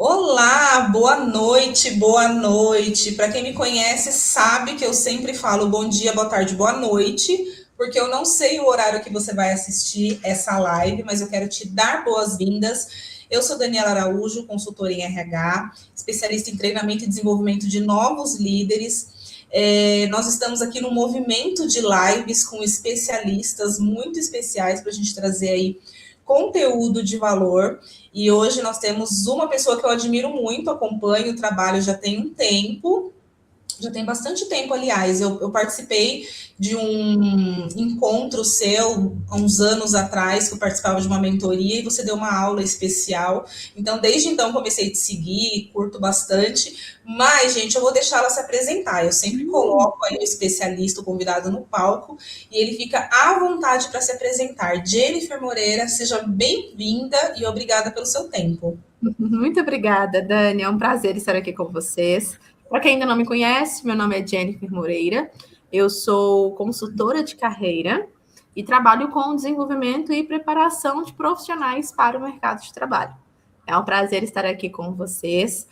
Olá, boa noite, boa noite. Para quem me conhece, sabe que eu sempre falo bom dia, boa tarde, boa noite, porque eu não sei o horário que você vai assistir essa live, mas eu quero te dar boas-vindas. Eu sou Daniela Araújo, consultora em RH, especialista em treinamento e desenvolvimento de novos líderes. Nós estamos aqui no movimento de lives com especialistas muito especiais para a gente trazer aí conteúdo de valor. E hoje nós temos uma pessoa que eu admiro muito, acompanho o trabalho já tem um tempo, já tem bastante tempo, aliás. Eu participei de um encontro seu há uns anos atrás, que eu participava de uma mentoria e você deu uma aula especial. Então, desde então, comecei a te seguir, curto bastante. Mas, gente, eu vou deixá-la se apresentar. Eu sempre coloco aí o especialista, o convidado no palco, e ele fica à vontade para se apresentar. Jennifer Moreira, seja bem-vinda e obrigada pelo seu tempo. Muito obrigada, Dani. É um prazer estar aqui com vocês. Para quem ainda não me conhece, meu nome é Jennifer Moreira. Eu sou consultora de carreira e trabalho com desenvolvimento e preparação de profissionais para o mercado de trabalho. É um prazer estar aqui com vocês.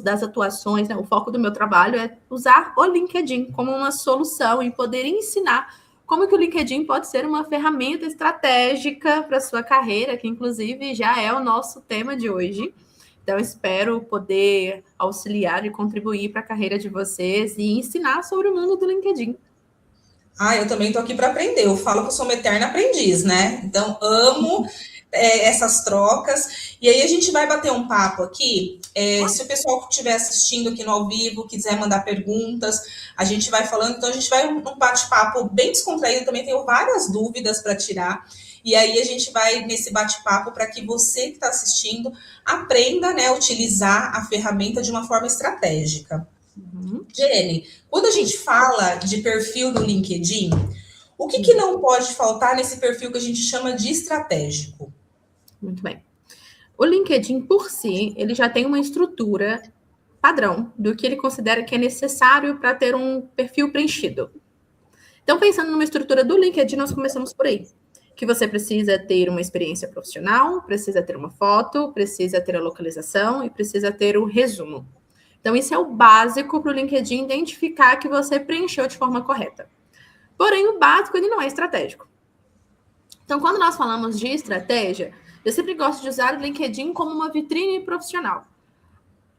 Das atuações, né, o foco do meu trabalho é usar o LinkedIn como uma solução e poder ensinar como que o LinkedIn pode ser uma ferramenta estratégica para a sua carreira, que inclusive já é o nosso tema de hoje. Então, espero poder auxiliar e contribuir para a carreira de vocês e ensinar sobre o mundo do LinkedIn. Eu também estou aqui para aprender. Eu falo que eu sou uma eterna aprendiz, né? Então, amo essas trocas. E aí, a gente vai bater um papo aqui. Se o pessoal que estiver assistindo aqui no ao vivo quiser mandar perguntas, a gente vai falando. Então, a gente vai um bate-papo bem descontraído. Também tenho várias dúvidas para tirar. E aí, a gente vai nesse bate-papo para que você que está assistindo aprenda, né, a utilizar a ferramenta de uma forma estratégica. Jenny, quando a gente fala de perfil no LinkedIn, o que não pode faltar nesse perfil que a gente chama de estratégico? Muito bem. O LinkedIn, por si, ele já tem uma estrutura padrão do que ele considera que é necessário para ter um perfil preenchido. Então, pensando numa estrutura do LinkedIn, nós começamos por aí. Que você precisa ter uma experiência profissional, precisa ter uma foto, precisa ter a localização e precisa ter o resumo. Então, isso é o básico para o LinkedIn identificar que você preencheu de forma correta. Porém, o básico ele não é estratégico. Então, quando nós falamos de estratégia, eu sempre gosto de usar o LinkedIn como uma vitrine profissional.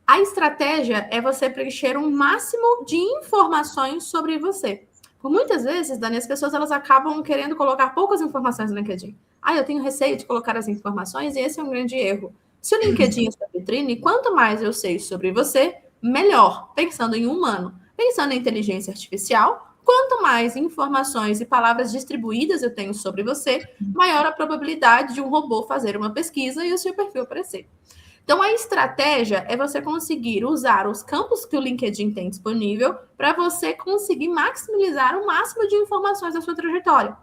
A estratégia é você preencher um máximo de informações sobre você. Por muitas vezes, Dani, as pessoas elas acabam querendo colocar poucas informações no LinkedIn. Eu tenho receio de colocar as informações e esse é um grande erro. Se o LinkedIn é sua vitrine, quanto mais eu sei sobre você, melhor. Pensando em humano, pensando em inteligência artificial, quanto mais informações e palavras distribuídas eu tenho sobre você, maior a probabilidade de um robô fazer uma pesquisa e o seu perfil aparecer. Então, a estratégia é você conseguir usar os campos que o LinkedIn tem disponível para você conseguir maximizar o máximo de informações da sua trajetória.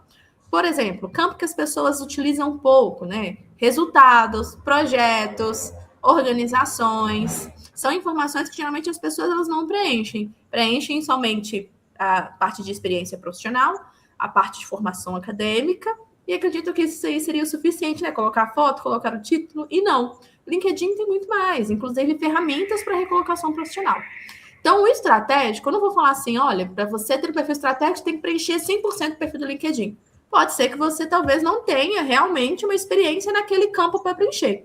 Por exemplo, campo que as pessoas utilizam pouco, né? Resultados, projetos, organizações. São informações que geralmente as pessoas elas não preenchem. Preenchem somente a parte de experiência profissional, a parte de formação acadêmica, e acredito que isso aí seria o suficiente, né? Colocar a foto, colocar o título, e não. LinkedIn tem muito mais, inclusive ferramentas para recolocação profissional. Então, o estratégico, eu não vou falar assim, olha, para você ter um perfil estratégico, tem que preencher 100% do perfil do LinkedIn. Pode ser que você talvez não tenha realmente uma experiência naquele campo para preencher.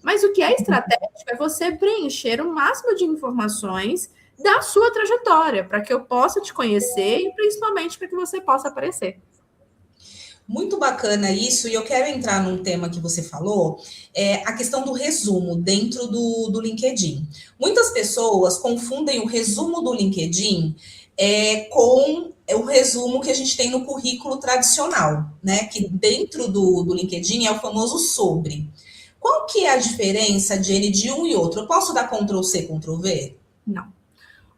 Mas o que é estratégico é você preencher o máximo de informações da sua trajetória, para que eu possa te conhecer e principalmente para que você possa aparecer. Muito bacana isso, e eu quero entrar num tema que você falou, a questão do resumo dentro do LinkedIn. Muitas pessoas confundem o resumo do LinkedIn com o resumo que a gente tem no currículo tradicional, né? Que dentro do LinkedIn é o famoso sobre. Qual que é a diferença, Jenny, de um e outro? Eu posso dar Ctrl+C, Ctrl+V? Não.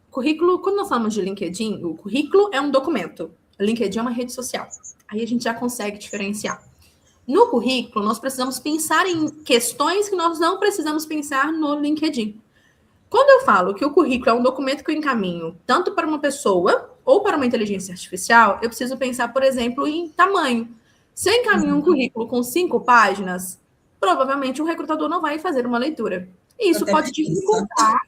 Currículo, quando nós falamos de LinkedIn, o currículo é um documento. O LinkedIn é uma rede social. Aí a gente já consegue diferenciar. No currículo, nós precisamos pensar em questões que nós não precisamos pensar no LinkedIn. Quando eu falo que o currículo é um documento que eu encaminho tanto para uma pessoa ou para uma inteligência artificial, eu preciso pensar, por exemplo, em tamanho. Se eu encaminho um currículo com 5 páginas, provavelmente o recrutador não vai fazer uma leitura. E isso pode dificultar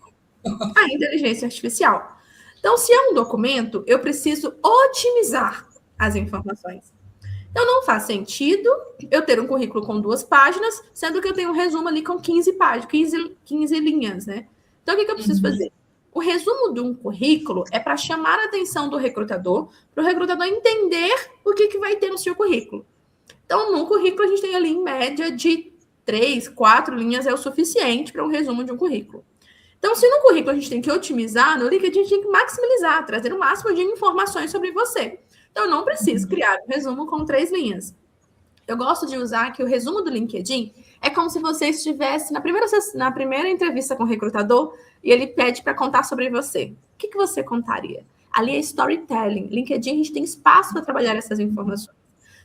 a inteligência artificial. Então, se é um documento, eu preciso otimizar as informações. Então, não faz sentido eu ter um currículo com 2 páginas, sendo que eu tenho um resumo ali com 15 páginas, 15 linhas, né? Então, o que eu preciso fazer? O resumo de um currículo é para chamar a atenção do recrutador, para o recrutador entender o que vai ter no seu currículo. Então, no currículo, a gente tem ali, em média, de 3, 4 linhas é o suficiente para um resumo de um currículo. Então, se no currículo a gente tem que otimizar, no LinkedIn a gente tem que maximizar, trazer o máximo de informações sobre você. Então, eu não preciso criar um resumo com 3 linhas. Eu gosto de usar que o resumo do LinkedIn é como se você estivesse na primeira entrevista com o recrutador e ele pede para contar sobre você. O que você contaria? Ali é storytelling. LinkedIn, a gente tem espaço para trabalhar essas informações.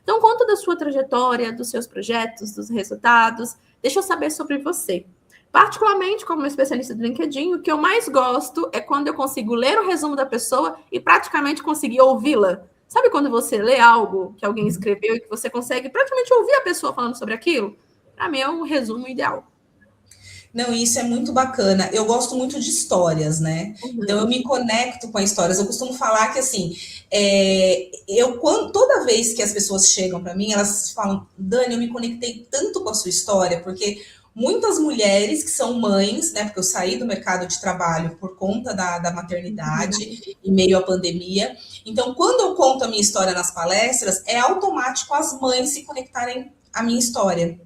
Então, conta da sua trajetória, dos seus projetos, dos resultados. Deixa eu saber sobre você. Particularmente, como especialista do LinkedIn, o que eu mais gosto é quando eu consigo ler o resumo da pessoa e praticamente conseguir ouvi-la. Sabe quando você lê algo que alguém escreveu e que você consegue praticamente ouvir a pessoa falando sobre aquilo? Para mim é um resumo ideal. Não, isso é muito bacana. Eu gosto muito de histórias, né? Então eu me conecto com as histórias. Eu costumo falar que assim, toda vez que as pessoas chegam para mim, elas falam, Dani, eu me conectei tanto com a sua história, porque muitas mulheres que são mães, né? Porque eu saí do mercado de trabalho por conta da maternidade, em meio à pandemia. Então, quando eu conto a minha história nas palestras, é automático as mães se conectarem à minha história.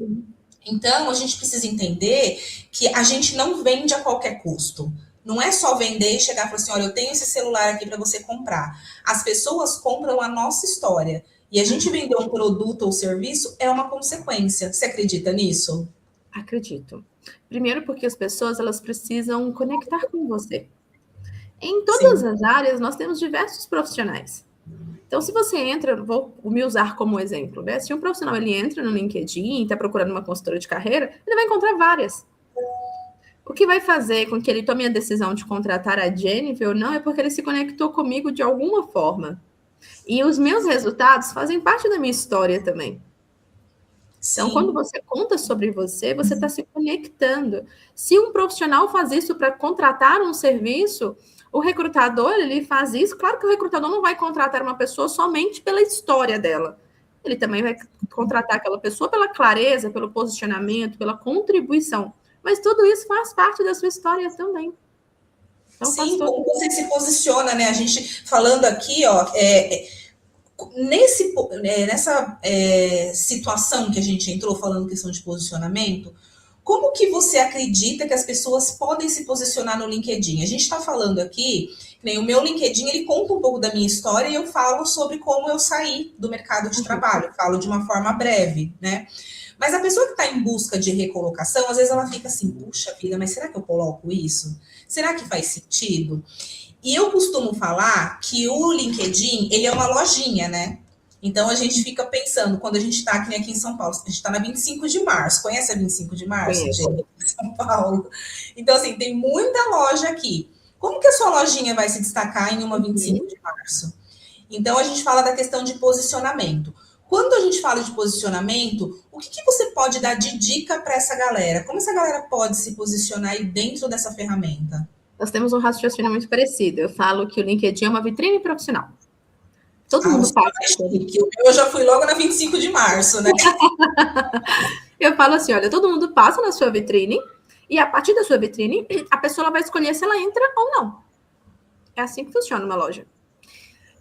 Então, a gente precisa entender que a gente não vende a qualquer custo. Não é só vender e chegar e falar assim, olha, eu tenho esse celular aqui para você comprar. As pessoas compram a nossa história. E a gente vender um produto ou serviço é uma consequência. Você acredita nisso? Acredito. Primeiro porque as pessoas elas precisam conectar com você. Em todas as áreas, nós temos diversos profissionais. Então, se você entra, vou me usar como exemplo, né? Se um profissional ele entra no LinkedIn e está procurando uma consultora de carreira, ele vai encontrar várias. O que vai fazer com que ele tome a decisão de contratar a Jennifer ou não é porque ele se conectou comigo de alguma forma. E os meus resultados fazem parte da minha história também. Então, quando você conta sobre você, você está se conectando. Se um profissional faz isso para contratar um serviço, o recrutador, ele faz isso. Claro que o recrutador não vai contratar uma pessoa somente pela história dela. Ele também vai contratar aquela pessoa pela clareza, pelo posicionamento, pela contribuição. Mas tudo isso faz parte da sua história também. Então, sim, como você se posiciona, né? A gente falando aqui, ó, nessa situação que a gente entrou, falando questão de posicionamento, como que você acredita que as pessoas podem se posicionar no LinkedIn? A gente está falando aqui, nem o meu LinkedIn, ele conta um pouco da minha história e eu falo sobre como eu saí do mercado de trabalho, eu falo de uma forma breve, né? Mas a pessoa que está em busca de recolocação, às vezes ela fica assim, puxa vida, mas será que eu coloco isso? Será que faz sentido? E eu costumo falar que o LinkedIn, ele é uma lojinha, né? Então, a gente fica pensando, quando a gente está aqui em São Paulo, a gente está na 25 de março. Conhece a 25 de março, gente? São Paulo. Então, assim, tem muita loja aqui. Como que a sua lojinha vai se destacar em uma 25 de março? Então, a gente fala da questão de posicionamento. Quando a gente fala de posicionamento, o que você pode dar de dica para essa galera? Como essa galera pode se posicionar aí dentro dessa ferramenta? Nós temos um raciocínio muito parecido. Eu falo que o LinkedIn é uma vitrine profissional. Todo mundo passa. Eu já fui logo na 25 de março, né? Eu falo assim, olha, todo mundo passa na sua vitrine e a partir da sua vitrine, a pessoa vai escolher se ela entra ou não. É assim que funciona uma loja.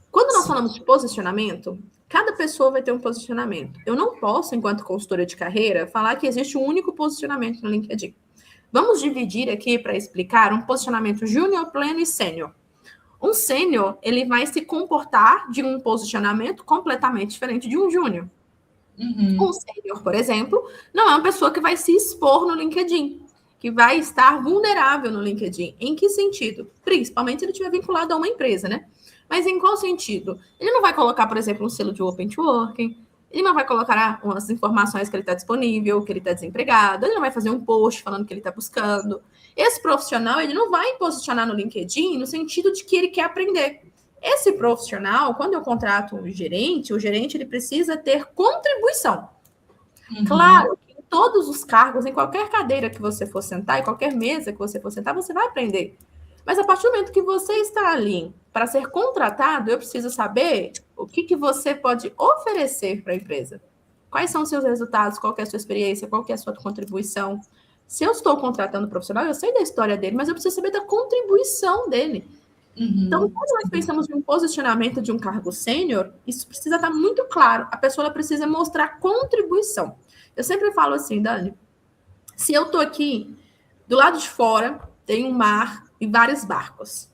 Quando nós falamos de posicionamento, cada pessoa vai ter um posicionamento. Eu não posso, enquanto consultora de carreira, falar que existe um único posicionamento no LinkedIn. Vamos dividir aqui para explicar um posicionamento júnior, pleno e sênior. Um sênior, ele vai se comportar de um posicionamento completamente diferente de um júnior. Um sênior, por exemplo, não é uma pessoa que vai se expor no LinkedIn, que vai estar vulnerável no LinkedIn. Em que sentido? Principalmente se ele estiver vinculado a uma empresa, né? Mas em qual sentido? Ele não vai colocar, por exemplo, um selo de Open to Working, ele não vai colocar umas informações que ele está disponível, que ele está desempregado, ele não vai fazer um post falando que ele está buscando. Esse profissional, ele não vai posicionar no LinkedIn no sentido de que ele quer aprender. Esse profissional, quando eu contrato um gerente, o gerente ele precisa ter contribuição. Claro que em todos os cargos, em qualquer cadeira que você for sentar, em qualquer mesa que você for sentar, você vai aprender. Mas a partir do momento que você está ali para ser contratado, eu preciso saber o que você pode oferecer para a empresa. Quais são os seus resultados, qual que é a sua experiência, qual que é a sua contribuição. Se eu estou contratando um profissional, eu sei da história dele, mas eu preciso saber da contribuição dele. Então, quando nós pensamos em um posicionamento de um cargo sênior, isso precisa estar muito claro. A pessoa precisa mostrar contribuição. Eu sempre falo assim, Dani, se eu estou aqui, do lado de fora, tem um mar e vários barcos.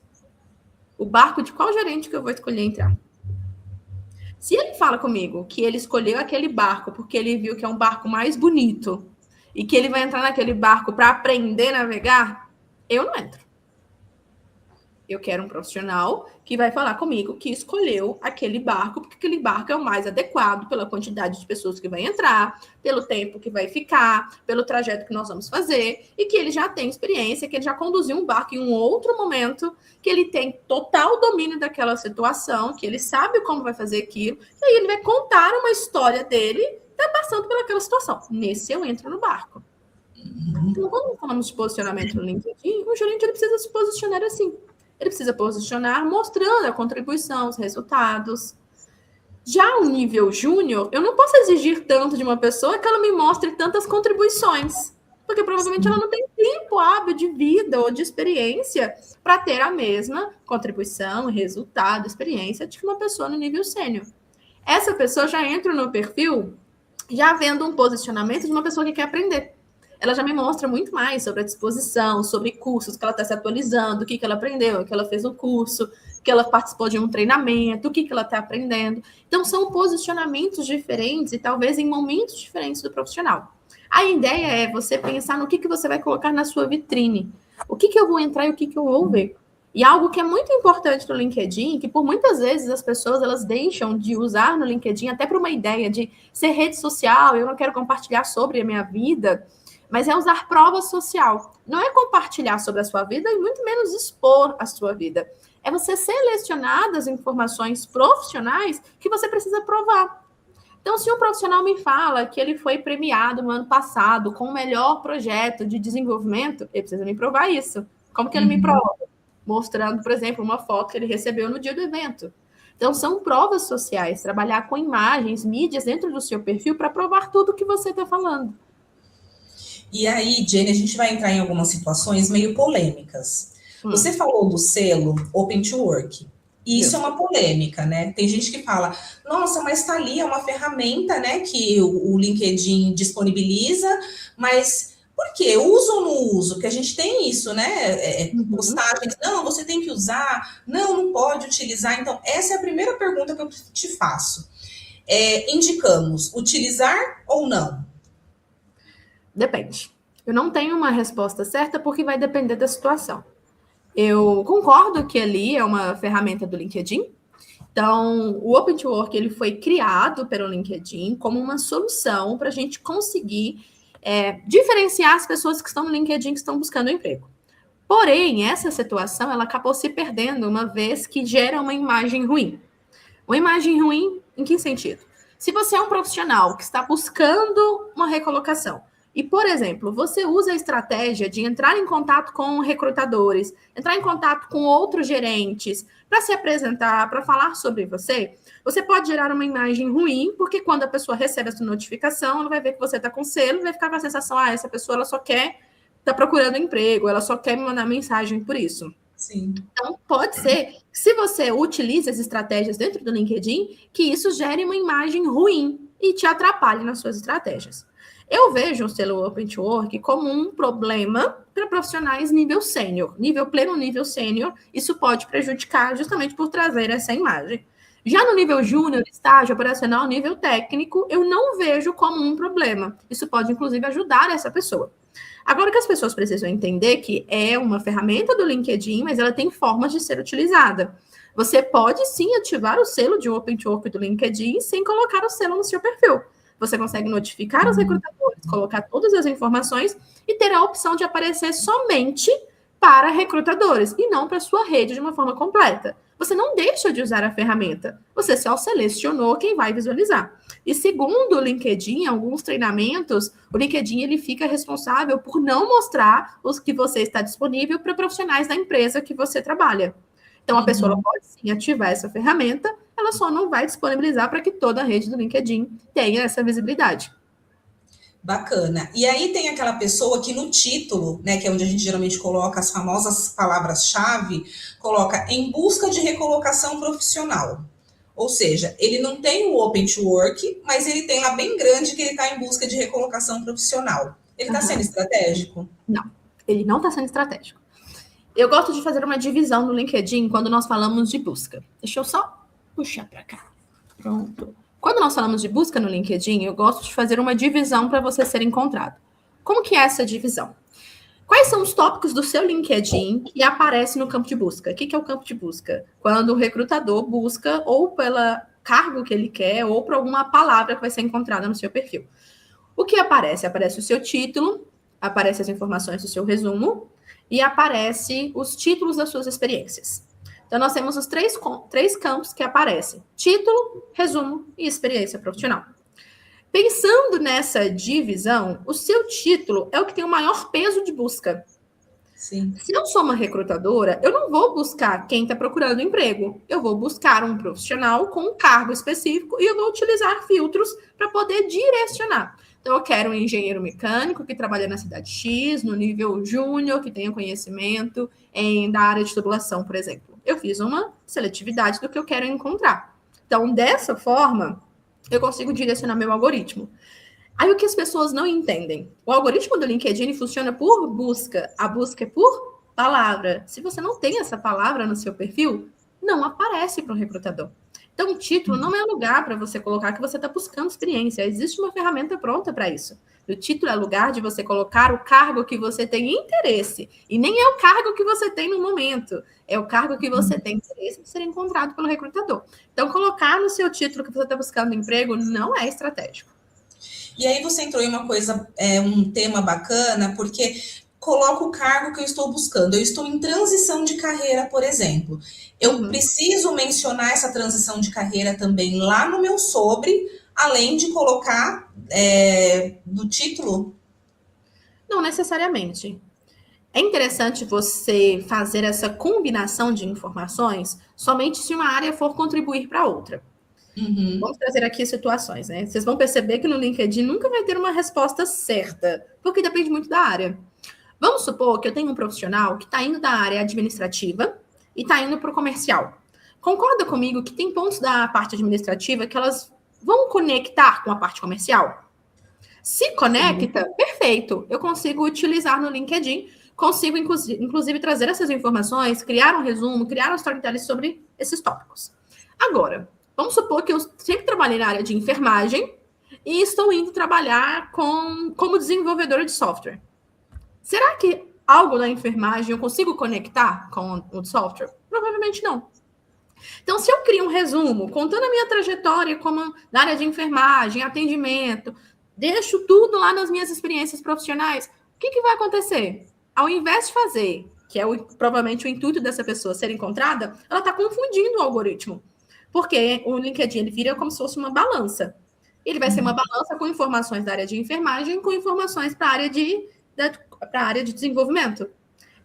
O barco de qual gerente que eu vou escolher entrar? Se ele fala comigo que ele escolheu aquele barco porque ele viu que é um barco mais bonito e que ele vai entrar naquele barco para aprender a navegar, eu não entro. Eu quero um profissional que vai falar comigo que escolheu aquele barco, porque aquele barco é o mais adequado pela quantidade de pessoas que vai entrar, pelo tempo que vai ficar, pelo trajeto que nós vamos fazer, e que ele já tem experiência, que ele já conduziu um barco em um outro momento, que ele tem total domínio daquela situação, que ele sabe como vai fazer aquilo, e aí ele vai contar uma história dele, tá passando pelaquela situação. Nesse eu entro no barco. Então, quando falamos de posicionamento no LinkedIn, o gerente ele precisa se posicionar assim. Ele precisa posicionar mostrando a contribuição, os resultados. Já o nível júnior, eu não posso exigir tanto de uma pessoa que ela me mostre tantas contribuições, porque provavelmente ela não tem tempo hábil de vida ou de experiência para ter a mesma contribuição, resultado, experiência de uma pessoa no nível sênior. Essa pessoa já entra no perfil já vendo um posicionamento de uma pessoa que quer aprender. Ela já me mostra muito mais sobre a disposição, sobre cursos que ela está se atualizando, o que ela aprendeu, o que ela fez no curso, que ela participou de um treinamento, o que ela está aprendendo. Então, são posicionamentos diferentes e talvez em momentos diferentes do profissional. A ideia é você pensar no que você vai colocar na sua vitrine. O que eu vou entrar e o que eu vou ver. E algo que é muito importante no LinkedIn, que por muitas vezes as pessoas elas deixam de usar no LinkedIn, até por uma ideia de ser rede social, eu não quero compartilhar sobre a minha vida, mas é usar prova social. Não é compartilhar sobre a sua vida e muito menos expor a sua vida. É você selecionar as informações profissionais que você precisa provar. Então, se um profissional me fala que ele foi premiado no ano passado com o melhor projeto de desenvolvimento, ele precisa me provar isso. Como que ele me prova? Mostrando, por exemplo, uma foto que ele recebeu no dia do evento. Então, são provas sociais. Trabalhar com imagens, mídias dentro do seu perfil para provar tudo o que você está falando. E aí, Jenny, a gente vai entrar em algumas situações meio polêmicas. Você falou do selo Open to Work. E isso é uma polêmica, né? Tem gente que fala, nossa, mas tá ali, é uma ferramenta, né, que o LinkedIn disponibiliza, mas por quê? Uso ou não uso? Porque a gente tem isso, né? Postagens, não, você tem que usar, não pode utilizar. Então, essa é a primeira pergunta que eu te faço. Indicamos utilizar ou não? Depende. Eu não tenho uma resposta certa porque vai depender da situação. Eu concordo que ali é uma ferramenta do LinkedIn. Então, o Open to Work ele foi criado pelo LinkedIn como uma solução para a gente conseguir diferenciar as pessoas que estão no LinkedIn que estão buscando emprego. Porém, essa situação ela acabou se perdendo uma vez que gera uma imagem ruim. Uma imagem ruim em que sentido? Se você é um profissional que está buscando uma recolocação, e, por exemplo, você usa a estratégia de entrar em contato com recrutadores, entrar em contato com outros gerentes, para se apresentar, para falar sobre você, você pode gerar uma imagem ruim, porque quando a pessoa recebe essa notificação, ela vai ver que você está com selo, vai ficar com a sensação, essa pessoa ela só quer estar procurando emprego, ela só quer me mandar mensagem por isso. Sim. Então, pode ser que se você utiliza as estratégias dentro do LinkedIn, que isso gere uma imagem ruim e te atrapalhe nas suas estratégias. Eu vejo o selo Open to Work como um problema para profissionais nível sênior, nível pleno, nível sênior. Isso pode prejudicar justamente por trazer essa imagem. Já no nível júnior, estágio operacional, nível técnico, eu não vejo como um problema. Isso pode, inclusive, ajudar essa pessoa. Agora, o que as pessoas precisam entender que é uma ferramenta do LinkedIn, mas ela tem formas de ser utilizada. Você pode, sim, ativar o selo de Open to Work do LinkedIn sem colocar o selo no seu perfil. Você consegue notificar os recrutadores, colocar todas as informações e ter a opção de aparecer somente para recrutadores e não para a sua rede de uma forma completa. você não deixa de usar a ferramenta. Você só selecionou quem vai visualizar. E segundo o LinkedIn, alguns treinamentos, o LinkedIn ele fica responsável por não mostrar os que você está disponível para profissionais da empresa que você trabalha. Então, a pessoa ela pode sim ativar essa ferramenta, ela só não vai disponibilizar para que toda a rede do LinkedIn tenha essa visibilidade. Bacana. E aí tem aquela pessoa que no título, né, que é onde a gente geralmente coloca as famosas palavras-chave, coloca em busca de recolocação profissional. Ou seja, ele não tem o Open to Work, mas ele tem lá bem grande que ele está em busca de recolocação profissional. Ele está sendo estratégico? Não, ele não está sendo estratégico. Eu gosto de fazer uma divisão no LinkedIn quando nós falamos de busca. Deixa eu só puxar para cá. Pronto. Quando nós falamos de busca no LinkedIn, eu gosto de fazer uma divisão para você ser encontrado. Como que é essa divisão? Quais são os tópicos do seu LinkedIn que aparecem no campo de busca? O que é o campo de busca? Quando o recrutador busca ou pelo cargo que ele quer ou por alguma palavra que vai ser encontrada no seu perfil. O que aparece? Aparece o seu título, aparece as informações do seu resumo e aparece os títulos das suas experiências. Então, nós temos os três campos que aparecem: título, resumo e experiência profissional. Pensando nessa divisão, o seu título é o que tem o maior peso de busca. Sim. Se eu sou uma recrutadora, eu não vou buscar quem está procurando emprego. Eu vou buscar um profissional com um cargo específico e eu vou utilizar filtros para poder direcionar. Então, eu quero um engenheiro mecânico que trabalha na cidade X, no nível júnior, que tenha conhecimento da área de tubulação, por exemplo. Eu fiz uma seletividade do que eu quero encontrar. Então, dessa forma, eu consigo direcionar meu algoritmo. Aí, o que as pessoas não entendem? O algoritmo do LinkedIn funciona por busca. A busca é por palavra. Se você não tem essa palavra no seu perfil, não aparece para o recrutador. Então, o título não é lugar para você colocar que você está buscando experiência. Existe uma ferramenta pronta para isso. O título é lugar de você colocar o cargo que você tem interesse. E nem é o cargo que você tem no momento. É o cargo que você tem interesse de ser encontrado pelo recrutador. Então, colocar no seu título que você está buscando emprego não é estratégico. E aí você entrou em uma coisa, um tema bacana, porque coloco o cargo que eu estou buscando. Eu estou em transição de carreira, por exemplo. Eu preciso mencionar essa transição de carreira também lá no meu sobre, além de colocar no título? Não necessariamente. É interessante você fazer essa combinação de informações somente se uma área for contribuir para outra. Vamos trazer aqui situações, né? Vocês vão perceber que no LinkedIn nunca vai ter uma resposta certa, porque depende muito da área. Vamos supor que eu tenho um profissional que está indo da área administrativa e está indo para o comercial. Concorda comigo que tem pontos da parte administrativa que elas vão conectar com a parte comercial? Se conecta, perfeito. Eu consigo utilizar no LinkedIn, consigo, inclusive, trazer essas informações, criar um resumo, criar um storytelling sobre esses tópicos. Agora, vamos supor que eu sempre trabalhei na área de enfermagem e estou indo trabalhar como desenvolvedora de software. Será que algo da enfermagem eu consigo conectar com o software? Provavelmente não. Então, se eu crio um resumo contando a minha trajetória como na área de enfermagem, atendimento, deixo tudo lá nas minhas experiências profissionais, o que vai acontecer? Ao invés de fazer, que é provavelmente o intuito dessa pessoa ser encontrada, ela está confundindo o algoritmo. Porque o LinkedIn ele vira como se fosse uma balança. Ele vai ser uma balança com informações da área de enfermagem, com informações para a área de desenvolvimento.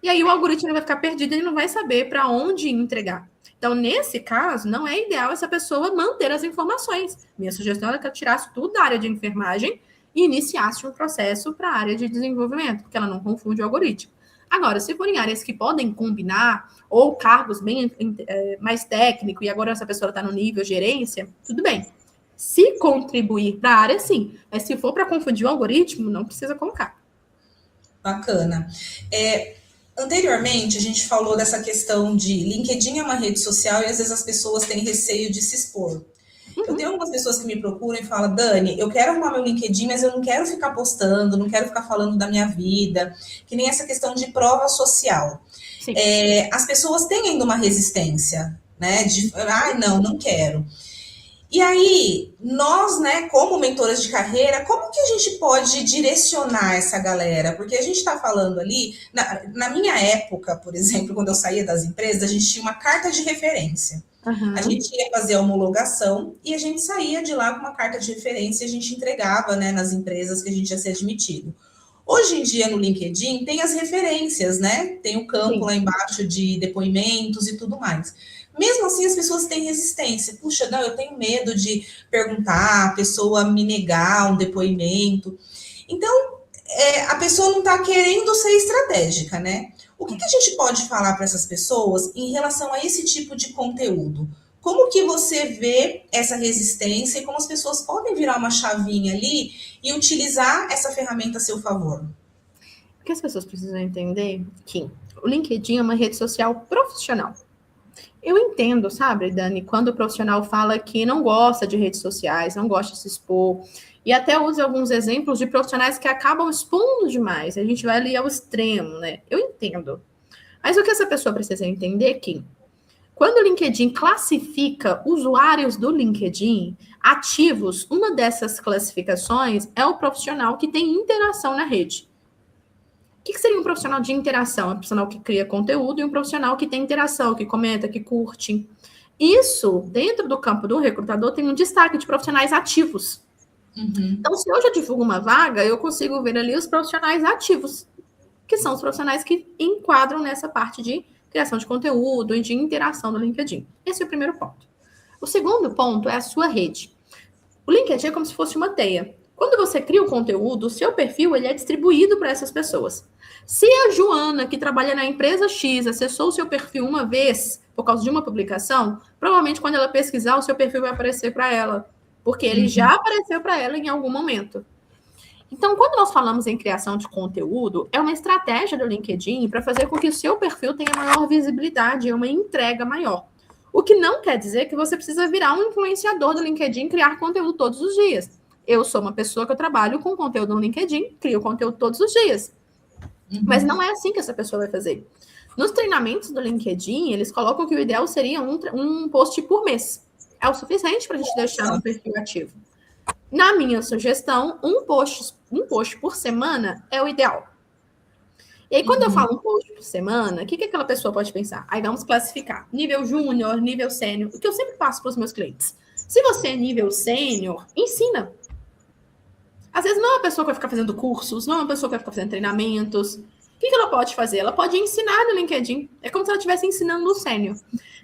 E aí o algoritmo vai ficar perdido e ele não vai saber para onde entregar. Então, nesse caso, não é ideal essa pessoa manter as informações. Minha sugestão é que ela tirasse tudo da área de enfermagem e iniciasse um processo para a área de desenvolvimento, porque ela não confunde o algoritmo. Agora, se forem áreas que podem combinar, ou cargos bem mais técnicos, e agora essa pessoa está no nível gerência, tudo bem. Se contribuir para a área, sim. Mas se for para confundir o algoritmo, não precisa colocar. Bacana. Anteriormente, a gente falou dessa questão de LinkedIn é uma rede social e às vezes as pessoas têm receio de se expor. Eu tenho algumas pessoas que me procuram e falam: Dani, eu quero arrumar meu LinkedIn, mas eu não quero ficar postando, não quero ficar falando da minha vida, que nem essa questão de prova social. As pessoas têm ainda uma resistência, né? De, não quero. E aí, nós, né, como mentoras de carreira, como que a gente pode direcionar essa galera? Porque a gente está falando ali, na minha época, por exemplo, quando eu saía das empresas, a gente tinha uma carta de referência. A gente ia fazer a homologação e a gente saía de lá com uma carta de referência e a gente entregava, né, nas empresas que a gente ia ser admitido. Hoje em dia, no LinkedIn, tem as referências, né? Tem o campo Sim. lá embaixo de depoimentos e tudo mais. Mesmo assim, as pessoas têm resistência. Puxa, não, eu tenho medo de perguntar, a pessoa me negar um depoimento. Então, a pessoa não está querendo ser estratégica, né? O que a gente pode falar para essas pessoas em relação a esse tipo de conteúdo? Como que você vê essa resistência e como as pessoas podem virar uma chavinha ali e utilizar essa ferramenta a seu favor? O que as pessoas precisam entender que o LinkedIn é uma rede social profissional. Eu entendo, sabe, Dani, quando o profissional fala que não gosta de redes sociais, não gosta de se expor, e até usa alguns exemplos de profissionais que acabam expondo demais. A gente vai ali ao extremo, né? Eu entendo. Mas o que essa pessoa precisa entender é que quando o LinkedIn classifica usuários do LinkedIn ativos, uma dessas classificações é o profissional que tem interação na rede. O que seria um profissional de interação? Um profissional que cria conteúdo e um profissional que tem interação, que comenta, que curte. Isso, dentro do campo do recrutador, tem um destaque de profissionais ativos. Uhum. Então, se eu já divulgo uma vaga, eu consigo ver ali os profissionais ativos, que são os profissionais que enquadram nessa parte de criação de conteúdo e de interação do LinkedIn. Esse é o primeiro ponto. O segundo ponto é a sua rede. O LinkedIn é como se fosse uma teia. Quando você cria o conteúdo, o seu perfil ele é distribuído para essas pessoas. Se a Joana, que trabalha na empresa X, acessou o seu perfil uma vez por causa de uma publicação, provavelmente quando ela pesquisar, o seu perfil vai aparecer para ela, porque ele já apareceu para ela em algum momento. Então, quando nós falamos em criação de conteúdo, é uma estratégia do LinkedIn para fazer com que o seu perfil tenha maior visibilidade e uma entrega maior. O que não quer dizer que você precisa virar um influenciador do LinkedIn e criar conteúdo todos os dias. Eu sou uma pessoa que eu trabalho com conteúdo no LinkedIn, crio conteúdo todos os dias. Mas não é assim que essa pessoa vai fazer. Nos treinamentos do LinkedIn, eles colocam que o ideal seria um post por mês. É o suficiente para a gente deixar um perfil ativo. Na minha sugestão, um post por semana é o ideal. E aí, quando eu falo um post por semana, o que aquela pessoa pode pensar? Aí vamos classificar. Nível júnior, nível sênior. O que eu sempre passo para os meus clientes. Se você é nível sênior, ensina. Às vezes não é uma pessoa que vai ficar fazendo cursos, não é uma pessoa que vai ficar fazendo treinamentos. O que ela pode fazer? Ela pode ensinar no LinkedIn. É como se ela estivesse ensinando no sênior.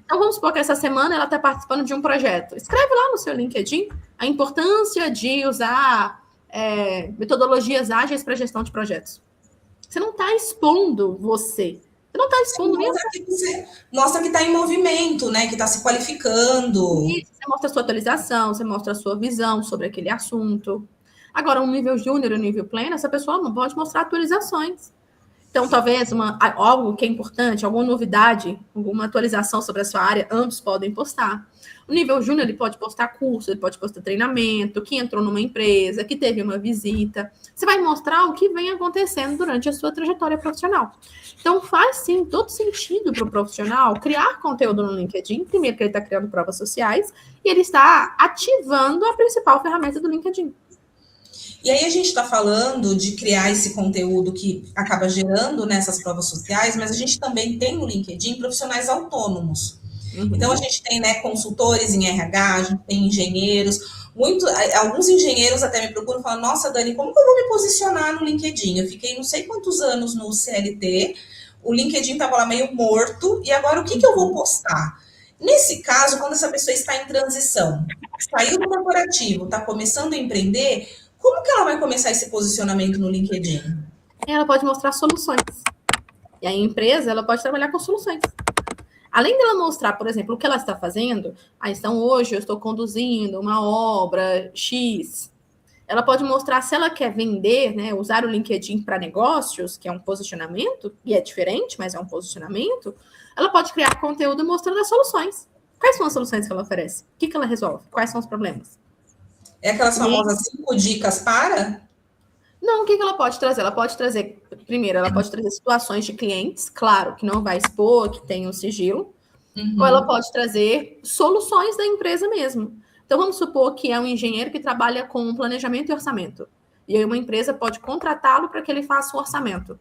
Então, vamos supor que essa semana ela está participando de um projeto. Escreve lá no seu LinkedIn a importância de usar metodologias ágeis para gestão de projetos. Você não está expondo você. Você não está expondo nem mostra que está em movimento, né? Que está se qualificando. Isso, você mostra a sua atualização, você mostra a sua visão sobre aquele assunto. Agora, um nível júnior e um nível pleno, essa pessoa não pode mostrar atualizações. Então, talvez algo que é importante, alguma novidade, alguma atualização sobre a sua área, ambos podem postar. O nível júnior, ele pode postar curso, ele pode postar treinamento, que entrou numa empresa, que teve uma visita. Você vai mostrar o que vem acontecendo durante a sua trajetória profissional. Então, faz, sim, todo sentido para o profissional criar conteúdo no LinkedIn. Primeiro, que ele está criando provas sociais e ele está ativando a principal ferramenta do LinkedIn. E aí a gente está falando de criar esse conteúdo que acaba gerando nessas provas sociais, mas a gente também tem no LinkedIn profissionais autônomos. Então a gente tem, né, consultores em RH, a gente tem engenheiros, alguns engenheiros até me procuram e falam, nossa, Dani, como que eu vou me posicionar no LinkedIn? Eu fiquei não sei quantos anos no CLT, o LinkedIn estava lá meio morto, e agora o que eu vou postar? Nesse caso, quando essa pessoa está em transição, saiu do corporativo, está começando a empreender, como que ela vai começar esse posicionamento no LinkedIn? Ela pode mostrar soluções. E a empresa, ela pode trabalhar com soluções. Além dela mostrar, por exemplo, o que ela está fazendo, então hoje eu estou conduzindo uma obra X. Ela pode mostrar se ela quer vender, né, usar o LinkedIn para negócios, que é um posicionamento, e é diferente, mas é um posicionamento. Ela pode criar conteúdo mostrando as soluções. Quais são as soluções que ela oferece? O que ela resolve? Quais são os problemas? É aquelas famosas 5 dicas para? Não, o que ela pode trazer? Ela pode trazer, primeiro, ela pode trazer situações de clientes, claro, que não vai expor, que tem um sigilo, ou ela pode trazer soluções da empresa mesmo. Então, vamos supor que é um engenheiro que trabalha com planejamento e orçamento. E aí uma empresa pode contratá-lo para que ele faça o orçamento.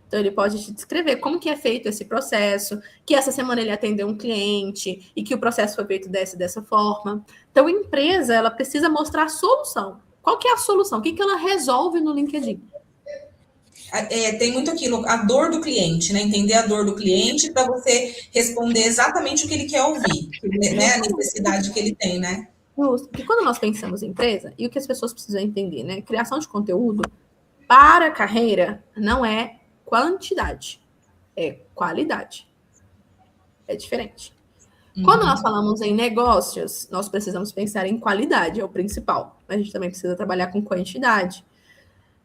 Então, ele pode te descrever como que é feito esse processo, que essa semana ele atendeu um cliente e que o processo foi feito dessa forma. Então, a empresa, ela precisa mostrar a solução. Qual que é a solução? O que ela resolve no LinkedIn? Tem muito aquilo, a dor do cliente, né? Entender a dor do cliente para você responder exatamente o que ele quer ouvir, né? A necessidade que ele tem, né? Justo. Porque quando nós pensamos em empresa, e o que as pessoas precisam entender, né? Criação de conteúdo para a carreira não é quantidade, é qualidade. É diferente. Quando nós falamos em negócios, nós precisamos pensar em qualidade, é o principal. A gente também precisa trabalhar com quantidade.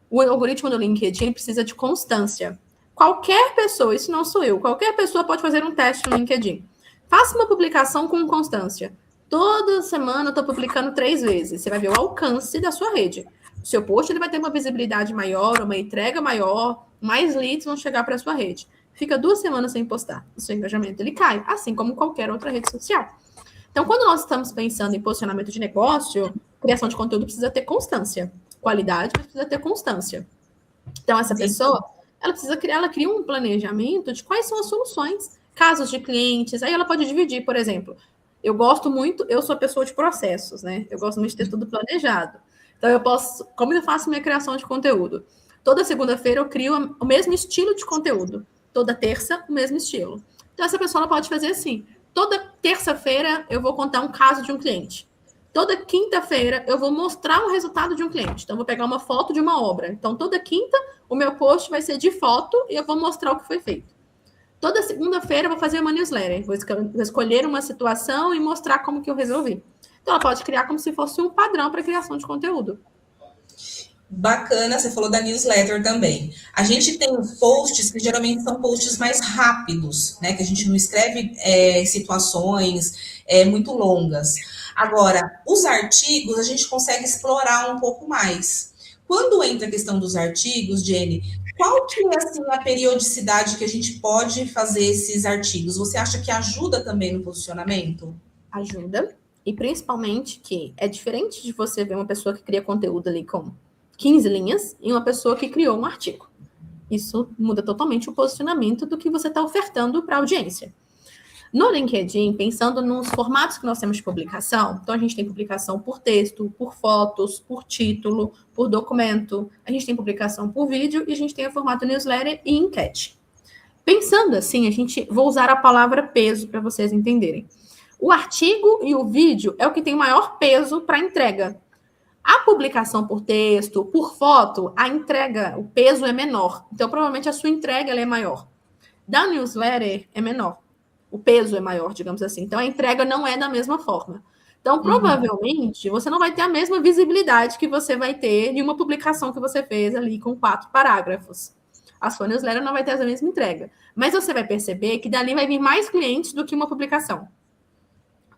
O algoritmo do LinkedIn precisa de constância. Qualquer pessoa, isso não sou eu, qualquer pessoa pode fazer um teste no LinkedIn. Faça uma publicação com constância. Toda semana eu estou publicando 3 vezes. Você vai ver o alcance da sua rede. O seu post ele vai ter uma visibilidade maior, uma entrega maior, mais leads vão chegar para a sua rede. Fica 2 semanas sem postar. O seu engajamento ele cai, assim como qualquer outra rede social. Então, quando nós estamos pensando em posicionamento de negócio, criação de conteúdo precisa ter constância. Qualidade, mas precisa ter constância. Então, essa pessoa, ela cria um planejamento de quais são as soluções, casos de clientes. Aí ela pode dividir, por exemplo, eu sou pessoa de processos, né? Eu gosto muito de ter tudo planejado. Então, como eu faço minha criação de conteúdo? Toda segunda-feira eu crio o mesmo estilo de conteúdo. Toda terça, o mesmo estilo. Então, essa pessoa ela pode fazer assim. Toda terça-feira eu vou contar um caso de um cliente. Toda quinta-feira eu vou mostrar um resultado de um cliente. Então, eu vou pegar uma foto de uma obra. Então, toda quinta o meu post vai ser de foto e eu vou mostrar o que foi feito. Toda segunda-feira eu vou fazer uma newsletter. Vou escolher uma situação e mostrar como que eu resolvi. Então, ela pode criar como se fosse um padrão para criação de conteúdo. Bacana, você falou da newsletter também. A gente tem posts que geralmente são posts mais rápidos, né? Que a gente não escreve situações muito longas. Agora, os artigos a gente consegue explorar um pouco mais. Quando entra a questão dos artigos, Jenny, qual que é assim, a periodicidade que a gente pode fazer esses artigos? Você acha que ajuda também no posicionamento? Ajuda. E principalmente que é diferente de você ver uma pessoa que cria conteúdo ali com 15 linhas e uma pessoa que criou um artigo. Isso muda totalmente o posicionamento do que você está ofertando para a audiência. No LinkedIn, pensando nos formatos que nós temos de publicação, então a gente tem publicação por texto, por fotos, por título, por documento, a gente tem publicação por vídeo e a gente tem o formato newsletter e enquete. Pensando assim, vou usar a palavra peso para vocês entenderem. O artigo e o vídeo é o que tem maior peso para entrega. A publicação por texto, por foto, a entrega, o peso é menor. Então, provavelmente, a sua entrega ela é maior. Da newsletter é menor. O peso é maior, digamos assim. Então, a entrega não é da mesma forma. Então, provavelmente, você não vai ter a mesma visibilidade que você vai ter de uma publicação que você fez ali com 4 parágrafos. A sua newsletter não vai ter a mesma entrega. Mas você vai perceber que dali vai vir mais clientes do que uma publicação.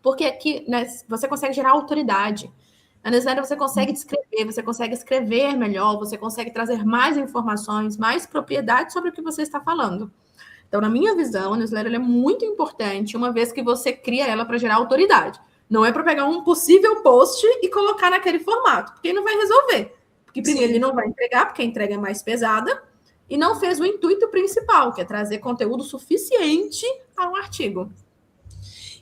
Porque aqui, né, você consegue gerar autoridade. Na newsletter você consegue descrever, você consegue escrever melhor, você consegue trazer mais informações, mais propriedade sobre o que você está falando. Então, na minha visão, a newsletter é muito importante, uma vez que você cria ela para gerar autoridade. Não é para pegar um possível post e colocar naquele formato, porque ele não vai resolver. Porque primeiro ele não vai entregar, porque a entrega é mais pesada, e não fez o intuito principal, que é trazer conteúdo suficiente ao artigo.